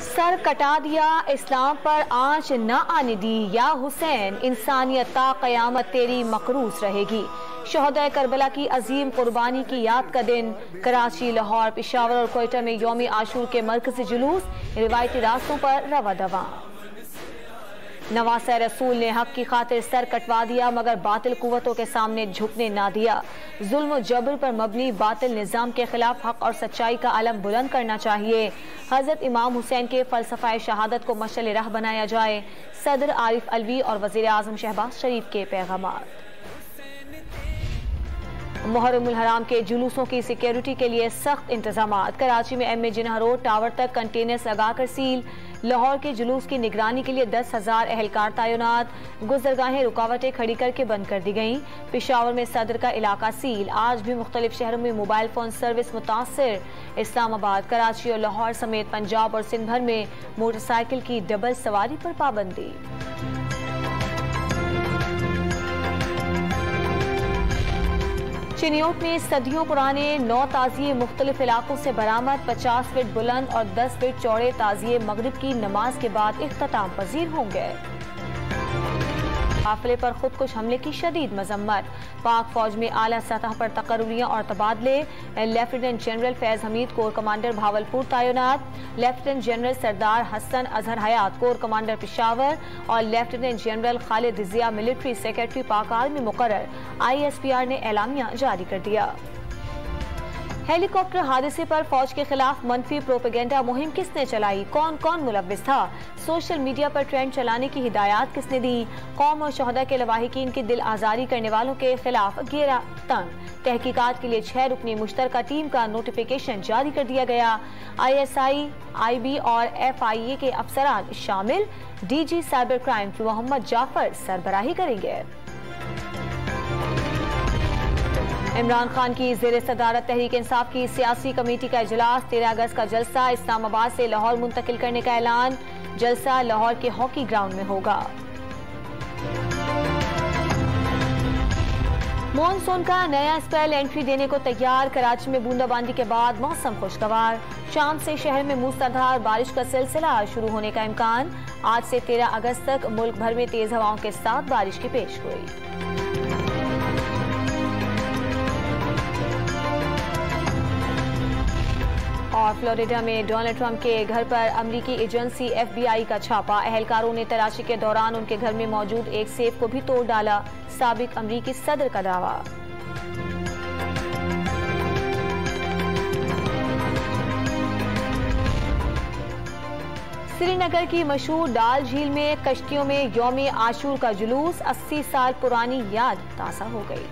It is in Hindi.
सर कटा दिया, इस्लाम पर आंच न आने दी, या हुसैन इंसानियत ता क़यामत तेरी मकरूस रहेगी। शोहदा करबला की अजीम कुर्बानी की याद का दिन। कराची, लाहौर, पेशावर और कोयटा में यौम आशूर के मरकज़ी जुलूस, रिवायती रास्तों पर रवा दवा। नवासे रसूल ने हक की खातिर सर कटवा दिया, मगर बातिल कुव्वतों के सामने झुकने ना दिया। जुल्म जबर पर मबनी बातिल निज़ाम के खिलाफ हक और सच्चाई का अलम बुलंद करना चाहिए। हजरत इमाम हुसैन के फलसफा शहादत को मशअल राह बनाया जाए। सदर आरिफ अलवी और वज़ीर आज़म शहबाज शरीफ के पैगामात। मुहर्रमुल हराम के जुलूसों की सिक्योरिटी के लिए सख्त इंतजामात। कराची में M A Jinnah road tower तक कंटेनर्स लगाकर सील। लाहौर के जुलूस की निगरानी के लिए 10,000 एहलकार तैनात। गुजरगाहें रुकावटें खड़ी करके बंद कर दी गईं। पेशावर में सदर का इलाका सील। आज भी मुख्तलिफ शहरों में मोबाइल फोन सर्विस मुतासिर। इस्लामाबाद, कराची और लाहौर समेत पंजाब और सिंध भर में मोटरसाइकिल की डबल सवारी पर पाबंदी। चिनियोट में सदियों पुराने 9 ताजिए मुख्तलिफ इलाकों से बरामद। 50 फीट बुलंद और 10 फीट चौड़े ताजिए मगरिब की नमाज के बाद इख्तिताम पजीर होंगे। काफिले पर खुदकुश हमले की शदीद मजम्मत। पाक फौज में आला सतह पर तकर्रियां और तबादले। Lieutenant general Faiz Hamid core commander Bahawalpur तैनात। लेफ्टिनेंट जनरल सरदार हसन अजहर हयात कोर कमांडर पेशावर और लेफ्टिनेंट जनरल खालिद जिया मिलिट्री सेक्रेटरी पाक आर्मी मुकर्रर। ISPR ने एलामिया जारी कर दिया। हेलीकॉप्टर हादसे पर फौज के खिलाफ मनफी प्रोपेगेंडा मुहिम किसने चलाई? कौन कौन मुलव्विस था? सोशल मीडिया पर ट्रेंड चलाने की हिदायत किसने दी? कौम और शोहदा के लवाहिकीन की दिल आजारी करने वालों के खिलाफ घेरा तंग। तहकीकात के लिए 6 रुकनी मुश्तरका टीम का नोटिफिकेशन जारी कर दिया गया। ISI, IB और FIA के अफसरान शामिल। DG cyber crime Mohammad Jafar सरबराही करेंगे। इमरान खान की ज़ेर सदारत तहरीक इंसाफ की सियासी कमेटी का इजलास। 13 अगस्त का जलसा इस्लामाबाद से लाहौर मुंतकिल करने का ऐलान। जलसा लाहौर के हॉकी ग्राउंड में होगा। मॉनसून का नया स्पेल एंट्री देने को तैयार। कराची में बूंदाबांदी के बाद मौसम खुशगवार। शाम से शहर में मूसलाधार बारिश का सिलसिला शुरू होने का इम्कान। आज से 13 अगस्त तक मुल्क भर में तेज हवाओं के साथ बारिश की पेशगोई। और फ्लोरिडा में डोनाल्ड ट्रंप के घर पर अमरीकी एजेंसी FBI का छापा। एहलकारों ने तलाशी के दौरान उनके घर में मौजूद एक सेफ को भी तोड़ डाला। साबिक अमरीकी सदर का दावा। श्रीनगर की मशहूर डाल झील में कश्तियों में यौम आशूर का जुलूस। 80 साल पुरानी याद ताज़ा हो गई।